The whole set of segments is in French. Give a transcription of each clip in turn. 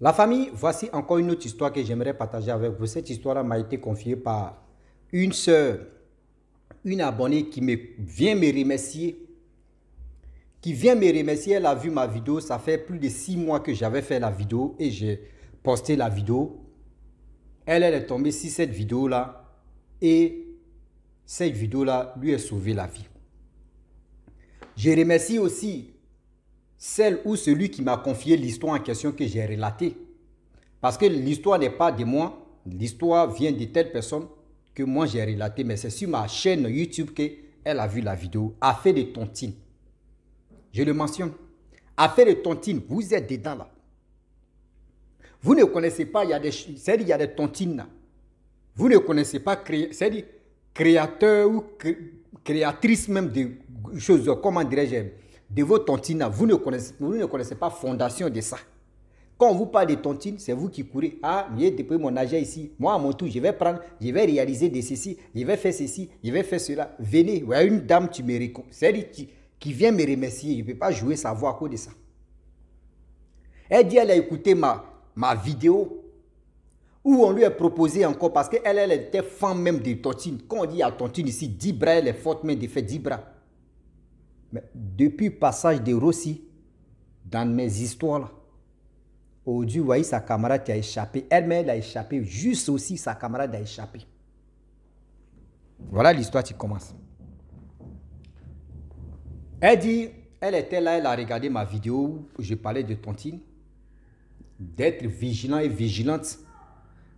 La famille, voici encore une autre histoire que j'aimerais partager avec vous. Cette histoire-là m'a été confiée par une sœur, une abonnée qui vient me remercier. Elle a vu ma vidéo. Ça fait plus de 6 mois que j'avais fait la vidéo et j'ai posté la vidéo. Elle est tombée sur cette vidéo-là et cette vidéo-là lui a sauvé la vie. Je remercie aussi celle ou celui qui m'a confié l'histoire en question que j'ai relatée. Parce que l'histoire n'est pas de moi, l'histoire vient de telle personne que moi j'ai relaté, mais c'est sur ma chaîne YouTube qu'elle a vu la vidéo. Affaire de tontine. Je le mentionne. Affaire de tontine, vous êtes dedans là. Vous ne connaissez pas, il y a des tontines là. Vous ne connaissez pas, c'est-à-dire créateur ou créatrice même de choses, comment dirais-je, de vos tontines là. Vous ne connaissez pas fondation de ça. Quand on vous parle de tontine, c'est vous qui courez. Ah, j'ai déposé mon argent ici. Moi, à mon tour, je vais prendre, je vais réaliser de ceci, je vais faire ceci, je vais faire cela. Venez, il y a une dame qui me récompense, c'est-à-dire qui vient me remercier. Je ne peux pas jouer sa voix à cause de ça. Elle dit elle a écouté ma vidéo où on lui a proposé encore, parce qu'elle était fan même de tontine. Quand on dit à tontine ici, 10 bras, elle est forte même de faire 10 bras. Mais depuis le passage de Rossi, dans mes histoires là, aujourd'hui, vous voyez, sa camarade qui a échappé. Elle-même, elle a échappé. Juste aussi, sa camarade a échappé. Voilà l'histoire qui commence. Elle dit, elle était là, elle a regardé ma vidéo où je parlais de tontine. D'être vigilant et vigilante.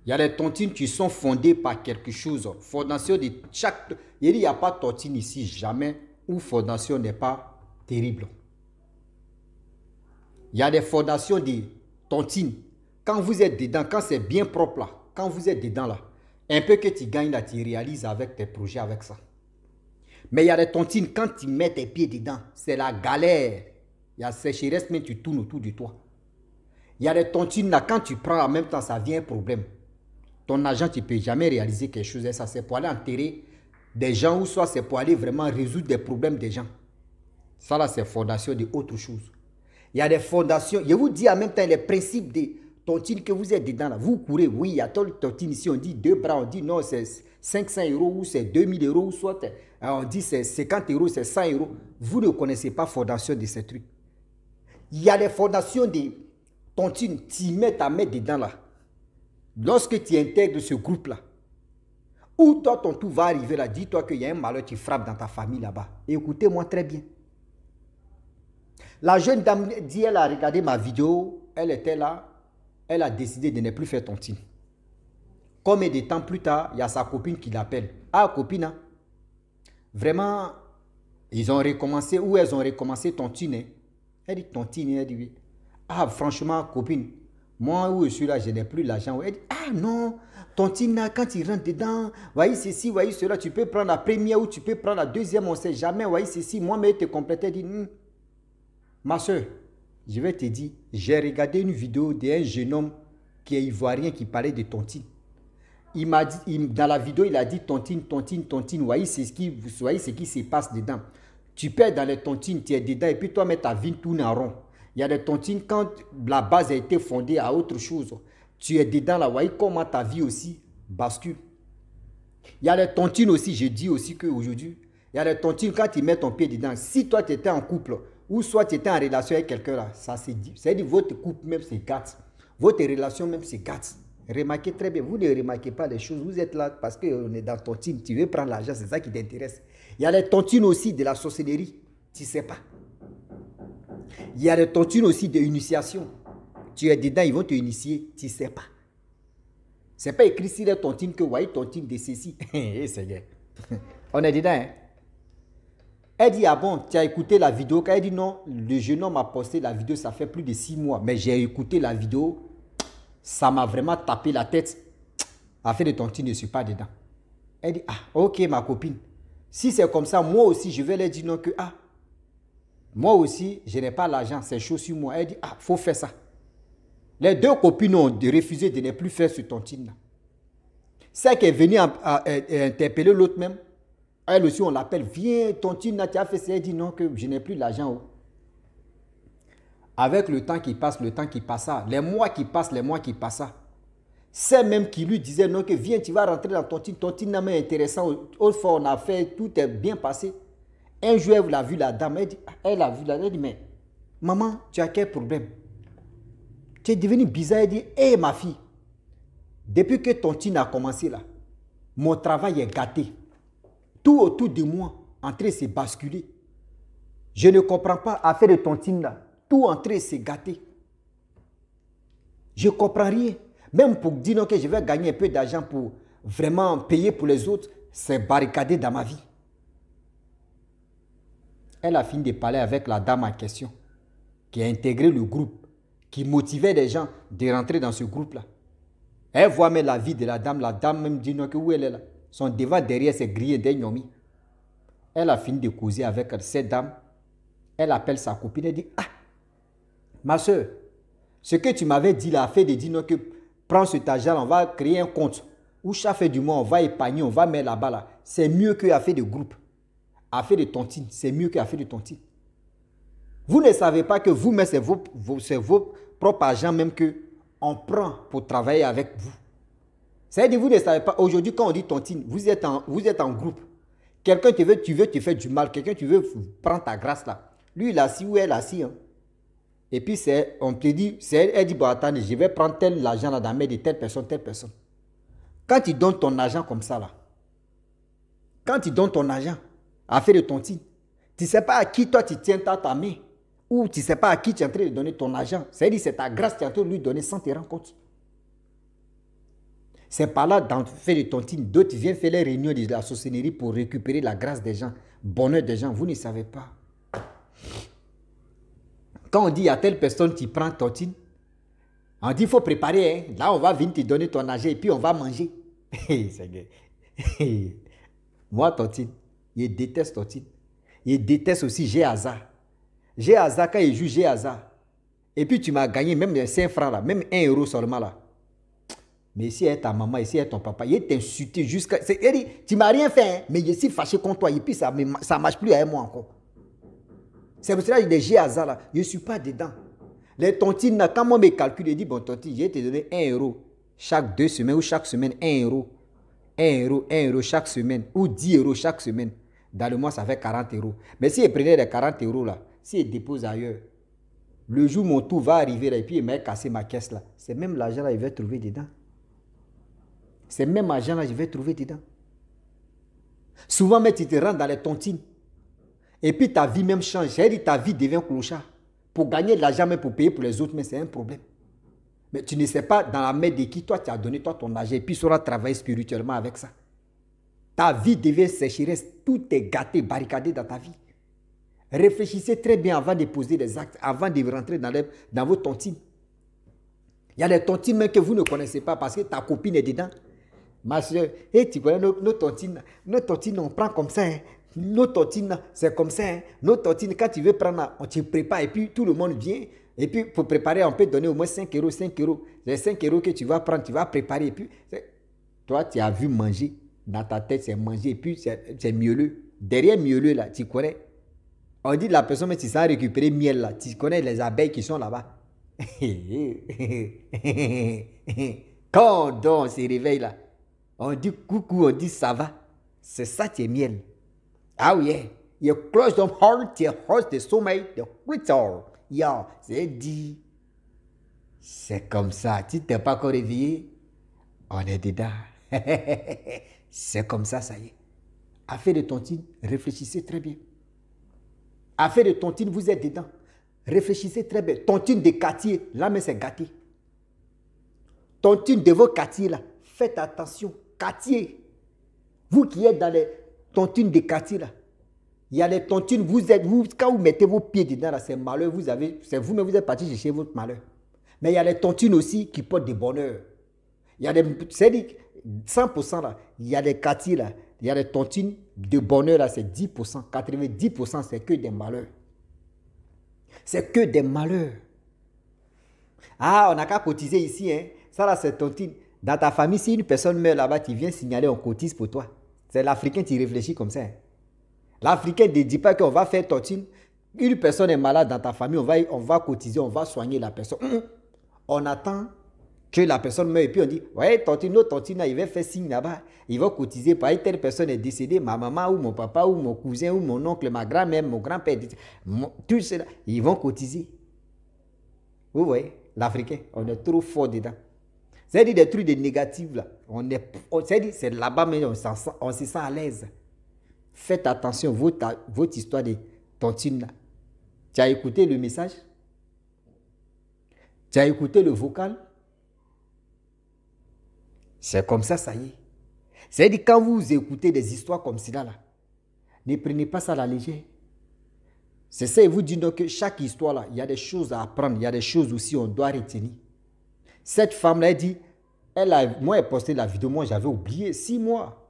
Il y a des tontines qui sont fondées par quelque chose. Fondation de chaque... Il n'y a pas de tontine ici, jamais, où fondation n'est pas terrible. Il y a des fondations de tontine. Quand vous êtes dedans, quand c'est bien propre là, quand vous êtes dedans là, un peu que tu gagnes là, tu réalises avec tes projets avec ça. Mais il y a des tontines, quand tu mets tes pieds dedans, c'est la galère. Il y a sécheresse, mais tu tournes autour de toi. Il y a des tontines là, quand tu prends en même temps, ça vient un problème. Ton argent, tu ne peux jamais réaliser quelque chose. Et ça, c'est pour aller enterrer des gens ou soit c'est pour aller vraiment résoudre des problèmes des gens. Ça là, c'est fondation de autre chose. Il y a des fondations. Je vous dis en même temps les principes des tontines que vous êtes dedans là. Vous courez, oui, il y a tant de tontines ici. On dit 2 bras, on dit non, c'est 500 € ou c'est 2000 € ou soit on dit c'est 50 €, c'est 100 €. Vous ne connaissez pas fondation de ces trucs. Il y a des fondations de tontines. Tu mets ta main dedans là. Lorsque tu intègres ce groupe là, où toi ton tout va arriver là, dis-toi qu'il y a un malheur qui frappe dans ta famille là-bas. Écoutez-moi très bien. La jeune dame dit, elle a regardé ma vidéo, elle était là, elle a décidé de ne plus faire tontine. Combien de temps plus tard, il y a sa copine qui l'appelle. Ah, copine, hein? Vraiment, ils ont recommencé, ou elles ont recommencé tontine. Hein? Elle dit tontine, elle dit oui. Ah, franchement, copine, moi où je suis là, je n'ai plus l'argent. Elle dit, ah non, tontine, là, quand tu rentres dedans, voyez ceci, voyez cela, tu peux prendre la première ou tu peux prendre la deuxième, on ne sait jamais, voyez ceci. Moi, mais te compléter, elle dit, ma soeur, je vais te dire, j'ai regardé une vidéo d'un jeune homme qui est ivoirien qui parlait de tontine. Il m'a dit, dans la vidéo, il a dit tontine, tontine, tontine. Voyez ce qui se passe dedans. Tu perds dans les tontines, tu es dedans et puis toi, mais ta vie tourne en rond. Il y a des tontines, quand la base a été fondée à autre chose, tu es dedans là, voyez comment ta vie aussi bascule. Il y a des tontines aussi, je dis aussi qu'aujourd'hui, il y a des tontines, quand tu mets ton pied dedans, si toi tu étais en couple, ou soit tu étais en relation avec quelqu'un là, ça c'est dit. C'est-à-dire votre couple même se gâte. Votre relation même se gâte. Remarquez très bien, vous ne remarquez pas les choses. Vous êtes là parce qu'on est dans tontine, tu veux prendre l'argent, c'est ça qui t'intéresse. Il y a les tontines aussi de la sorcellerie, tu ne sais pas. Il y a les tontines aussi de l'initiation. Tu es dedans, ils vont te initier, tu ne sais pas. Ce n'est pas écrit sur les tontines que vous voyez tontine de ceci. On est dedans, hein? Elle dit, ah bon, tu as écouté la vidéo? Elle dit, non, le jeune homme a posté la vidéo, ça fait plus de 6 mois. Mais j'ai écouté la vidéo, ça m'a vraiment tapé la tête. Affaire de tontine, je ne suis pas dedans. Elle dit, ah, ok, ma copine. Si c'est comme ça, moi aussi, je vais leur dire non que, ah, moi aussi, je n'ai pas l'argent, c'est chaud sur moi. Elle dit, ah, il faut faire ça. Les deux copines ont refusé de ne plus faire ce tontine-là. Celle qui est venue interpeller l'autre même, elle aussi, on l'appelle, viens, tontine, tu as fait ça. Elle dit non, que je n'ai plus l'argent. Avec le temps qui passe, le temps qui passa, les mois qui passent, les mois qui passent. C'est même qui lui disait non, que viens, tu vas rentrer dans ton team n'est intéressant. Autrefois, on a fait, tout est bien passé. Un jour, elle a vu la dame, elle a vu la dame, elle dit, mais maman, tu as quel problème? Tu es devenu bizarre. Elle dit, hé ma fille, depuis que ton team a commencé là, mon travail est gâté. Tout autour de moi, en train de se basculer. Je ne comprends pas affaire de ton team là. Tout en train de se gâter. Je ne comprends rien. Même pour dire non, que je vais gagner un peu d'argent pour vraiment payer pour les autres, c'est barricadé dans ma vie. Elle a fini de parler avec la dame en question, qui a intégré le groupe, qui motivait les gens de rentrer dans ce groupe-là. Elle voit même la vie de la dame même dit non, que où elle est là. Son devant derrière, c'est grillé d'un gnomi. Elle a fini de causer avec cette dame. Elle appelle sa copine et dit, ah, ma soeur, ce que tu m'avais dit là, fait de dire non, que prends cet argent, on va créer un compte où chaque fin du mois, on va épargner, on va mettre là-bas là. C'est mieux qu'affaire de groupe. Affaire de tontine, c'est mieux qu'affaire de tontine. Vous ne savez pas que vous-même, c'est vos propres argent même qu'on prend pour travailler avec vous. C'est-à-dire, vous ne savez pas, aujourd'hui, quand on dit tontine, vous êtes en groupe. Quelqu'un tu veux te faire du mal, quelqu'un tu veux prendre ta grâce là. Lui, il a assis ou elle a assis. Hein. Et puis, on te dit, elle dit, bon, attendez, je vais prendre tel argent là dans la main de telle personne, telle personne. Quand tu donnes ton argent comme ça là, quand tu donnes ton argent, à faire de tontine, tu ne sais pas à qui toi tu tiens ta main, ou tu ne sais pas à qui tu es en train de donner ton argent. C'est-à-dire, c'est ta grâce que tu es en train de lui donner sans te rendre compte. C'est par là, dans faire de tontine, d'autres viennent faire les réunions de la sorcellerie pour récupérer la grâce des gens, bonheur des gens. Vous ne savez pas. Quand on dit à telle personne qui prend tontine, on dit il faut préparer. Hein. Là, on va venir te donner ton argent et puis on va manger. Moi, tontine, je déteste tontine. Je déteste aussi Géaza. Géaza, quand il joue Géaza, et puis tu m'as gagné même 5 francs là, même 1 euro seulement là. Mais ici est ta maman, ici est ton papa, il est insulté jusqu'à... Tu m'as rien fait, hein, mais je suis fâché contre toi et puis ça ne marche plus avec moi encore. C'est pour cela que les Géaza là, je ne suis pas dedans. Les tontines là, quand moi me calcule, je dis bon tontine, je vais te donner 1 euro chaque 2 semaines ou chaque semaine 1 euro. 1 euro, 1 euro chaque semaine ou 10 euros chaque semaine. Dans le mois, ça fait 40 euros. Mais si je prenais les 40 euros là, si je dépose ailleurs, le jour où mon tour va arriver là, et puis il m'a cassé ma caisse là, c'est même l'argent là, il va trouver dedans. C'est même argent là, je vais trouver dedans. Souvent, mais tu te rends dans les tontines. Et puis ta vie même change. J'ai dit ta vie devient clochard. Pour gagner de l'argent, mais pour payer pour les autres, mais c'est un problème. Mais tu ne sais pas dans la main de qui toi tu as donné toi ton argent et puis tu sauras travailler spirituellement avec ça. Ta vie devient sécheresse. Tout est gâté, barricadé dans ta vie. Réfléchissez très bien avant de poser des actes, avant de rentrer dans vos tontines. Il y a des tontines même que vous ne connaissez pas parce que ta copine est dedans. Ma soeur, hey, tu connais nos tontines, on prend comme ça. Hein. Nos tontines, c'est comme ça. Hein. Nos tontines, quand tu veux prendre, on te prépare et puis tout le monde vient. Et puis pour préparer, on peut donner au moins 5 euros, 5 euros. Les 5 euros que tu vas prendre, tu vas préparer. Et puis, toi, tu as vu manger. Dans ta tête, c'est manger. Et puis, c'est mielleux. Derrière mielleux, là, tu connais. On dit la personne, mais tu sais récupérer miel, là. Tu connais les abeilles qui sont là-bas. Quand on se réveille, là, on dit coucou, on dit ça va. C'est ça, tu es miel. Ah oui, you close the heart, your heart, the soulmate, the ritual. Yeah, c'est dit. C'est comme ça. Tu t'es pas encore réveillé, on est dedans. C'est comme ça, ça y est. Affaire de tontine, réfléchissez très bien. Affaire de tontine, vous êtes dedans. Réfléchissez très bien. Tontine de quartier, là, mais c'est gâté. Tontine de vos quartiers, là, faites attention. Quartier. Vous qui êtes dans les tontines de quartier, là, il y a les tontines, quand vous mettez vos pieds dedans, c'est malheur, c'est vous-même, vous êtes parti chercher votre malheur. Mais il y a les tontines aussi qui portent des bonheurs. Il y a des, c'est 100% là, il y a des quartiers là, il y a des tontines de bonheur là, c'est 10%, 90% c'est que des malheurs. C'est que des malheurs. Ah, on n'a qu'à cotiser ici, hein. Ça là, c'est tontine. Dans ta famille, si une personne meurt là-bas, tu viens signaler, on cotise pour toi. C'est l'Africain qui réfléchit comme ça. Hein. L'Africain ne dit pas qu'on va faire tontine. Une personne est malade dans ta famille, on va cotiser, on va soigner la personne. On attend que la personne meure et puis on dit, ouais, tontine, notre tontine, il va faire signe là-bas, il va cotiser, par telle personne est décédée, ma maman ou mon papa ou mon cousin ou mon oncle, ma grand-mère, mon grand-père, tout cela, ils vont cotiser. Vous voyez, l'Africain, on est trop fort dedans. C'est-à-dire des trucs de négatifs là, c'est-à-dire c'est là-bas mais on se sent à l'aise. Faites attention, votre histoire de tontine là. Tu as écouté le message? Tu as écouté le vocal? C'est comme ça, ça y est. C'est-à-dire quand vous écoutez des histoires comme cela, là, ne prenez pas ça à la légère. C'est ça, et vous dites donc que chaque histoire, là, il y a des choses à apprendre, il y a des choses aussi on doit retenir. Cette femme-là, elle dit, moi, elle posté la vidéo, moi, j'avais oublié 6 mois.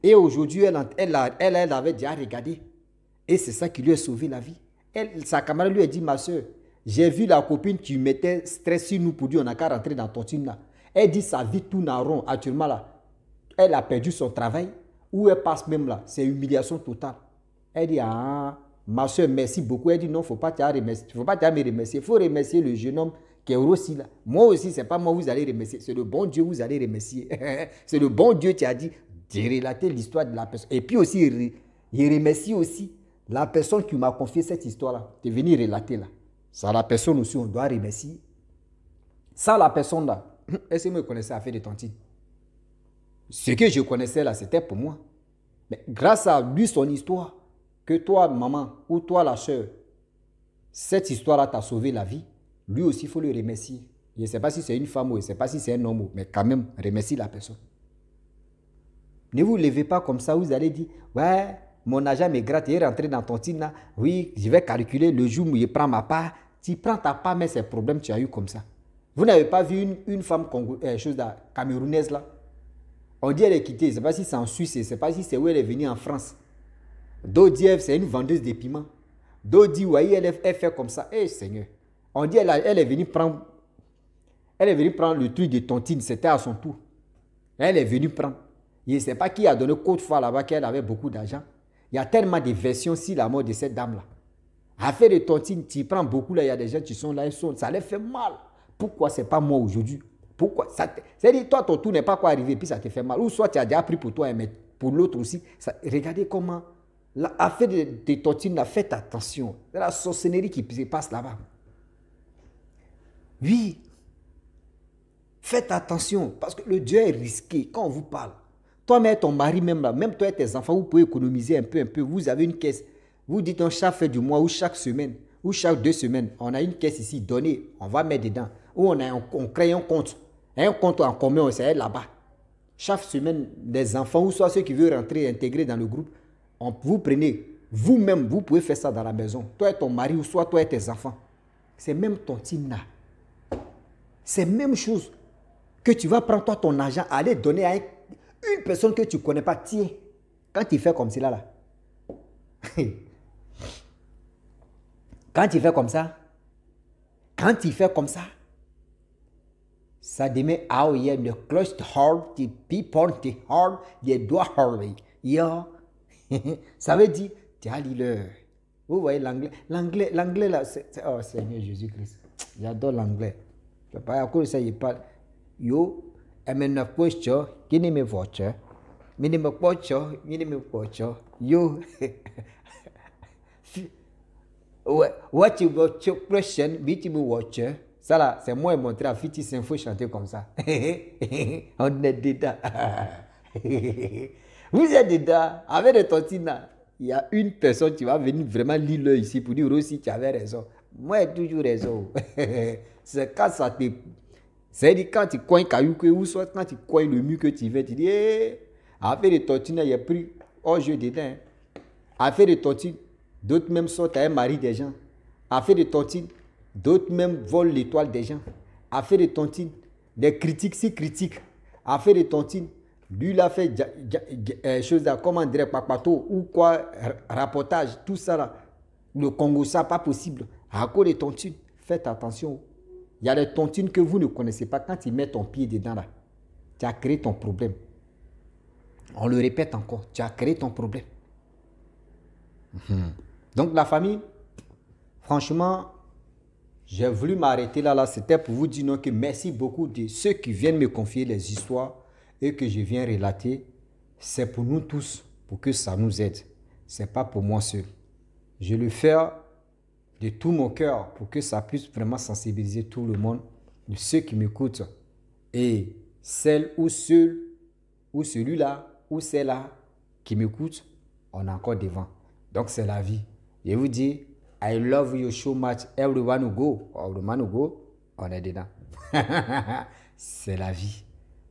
Et aujourd'hui, elle avait déjà regardé. Et c'est ça qui lui a sauvé la vie. Sa camarade lui a dit, ma soeur, j'ai vu la copine qui mettait stress sur nous pour dire, on n'a qu'à rentrer dans ton team là. Elle dit, sa vie tourne en rond. Actuellement là, elle a perdu son travail. Où elle passe même là, c'est humiliation totale. Elle dit, ah, ma soeur, merci beaucoup. Elle dit, non, il ne faut pas te remercier. Il ne faut pas te me remercier. Il faut remercier le jeune homme qui est aussi là. Moi aussi, ce n'est pas moi que vous allez remercier. C'est le bon Dieu que vous allez remercier. C'est le bon Dieu qui a dit de relater l'histoire de la personne. Et puis aussi, il remercie aussi la personne qui m'a confié cette histoire-là. De venir relater là. Ça, la personne aussi, on doit remercier. Ça, la personne là, est-ce que vous me connaissez à faire des tontines? Ce que je connaissais là, c'était pour moi. Mais grâce à lui, son histoire, que toi, maman, ou toi, la soeur, cette histoire-là t'a sauvé la vie, lui aussi, il faut le remercier. Je ne sais pas si c'est une femme ou je ne sais pas si c'est un homme, mais quand même, remercie la personne. Ne vous levez pas comme ça, vous allez dire, ouais, mon agent me gratte, il est rentré dans ton team là, oui, je vais calculer le jour où il prend ma part. Tu prends ta part, mais c'est le problème tu as eu comme ça. Vous n'avez pas vu une femme camerounaise là? On dit elle est quittée, je ne sais pas si c'est en Suisse, je ne sais pas si c'est où elle est venue en France. D'autres disent c'est une vendeuse de piments. D'autres disent oui, elle fait comme ça. Eh Seigneur. On dit elle est venue prendre le truc de tontine, c'était à son tour. Elle est venue prendre. Je ne sais pas qui a donné code fois là-bas qu'elle avait beaucoup d'argent. Il y a tellement de versions sur la mort de cette dame-là. Affaire de tontine, tu prends beaucoup là, il y a des gens qui sont là, ça les fait mal. Pourquoi c'est pas moi aujourd'hui? Pourquoi? C'est-à-dire, toi, ton tour n'est pas quoi arriver, puis ça te fait mal. Ou soit tu as déjà pris pour toi, mais pour l'autre aussi. Regardez comment l'affaire de tontine, là, faites attention. C'est la sorcellerie qui se passe là-bas. Oui. Faites attention, parce que le Dieu est risqué quand on vous parle. Toi-même, ton mari même là, même toi et tes enfants, vous pouvez économiser un peu. Vous avez une caisse. Vous dites chaque fin du mois ou chaque semaine ou chaque 2 semaines, on a une caisse ici donnée, on va mettre dedans. Ou on crée un compte en commun, c'est là-bas. Chaque semaine, des enfants ou soit ceux qui veulent rentrer, intégrer dans le groupe, vous prenez, vous-même, vous pouvez faire ça dans la maison. Toi et ton mari ou soit toi et tes enfants. C'est même ton team là. C'est la même chose que tu vas prendre toi ton argent, aller donner à une personne que tu ne connais pas. Tiens, quand tu fais comme cela là, quand tu fais comme ça, ça devient how you the close to heart, the people the heart, the doigt heart. Ça veut dire, tu as l'heure. Vous voyez l'anglais. L'anglais là, oh Seigneur Jésus-Christ. J'adore l'anglais. Je ne sais pas à quoi ça il parle. Yo, amène question, qui ne me voit, minimum pocho, yo. What you watch your question, beat me watcher. Ça là, c'est moi et mon frère Fiti Sinfo chanter comme ça. On est dedans. Vous êtes dedans. Avec les tontines, il y a une personne qui va venir vraiment lire l'œil ici pour dire aussi tu avais raison. Moi j'ai toujours raison. C'est quand ça te... C'est-à-dire quand tu coins caillou ou soit quand tu coins le mur que tu veux, tu dis avec les tontines, il y a pris hors jeu dedans. Avec les tontines, d'autres même sortent à un mari des gens. Affaire de tontine, d'autres même volent l'étoile des gens. Affaire de tontine, des critiques si critiques. Affaire de tontine, lui il a fait chose là, comment dire, papato ou quoi, rapportage, tout ça là. Le Congo, ça pas possible. À cause des tontines, faites attention. Il y a des tontines que vous ne connaissez pas. Quand tu mets ton pied dedans là, tu as créé ton problème. On le répète encore, tu as créé ton problème. Donc la famille, Franchement, j'ai voulu m'arrêter là. C'était pour vous dire non, que merci beaucoup de ceux qui viennent me confier les histoires et que je viens relater. C'est pour nous tous, pour que ça nous aide. Ce n'est pas pour moi seul. Je le fais de tout mon cœur pour que ça puisse vraiment sensibiliser tout le monde, de ceux qui m'écoutent. Et celle ou celui-là ou celle-là qui m'écoute, on est encore devant. Donc c'est la vie. Je vous dis, I love you so much. Everyone will go. Everyone will go. On est dedans. C'est la vie.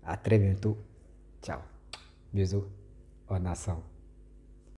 À très bientôt. Ciao. Bisous. On est ensemble.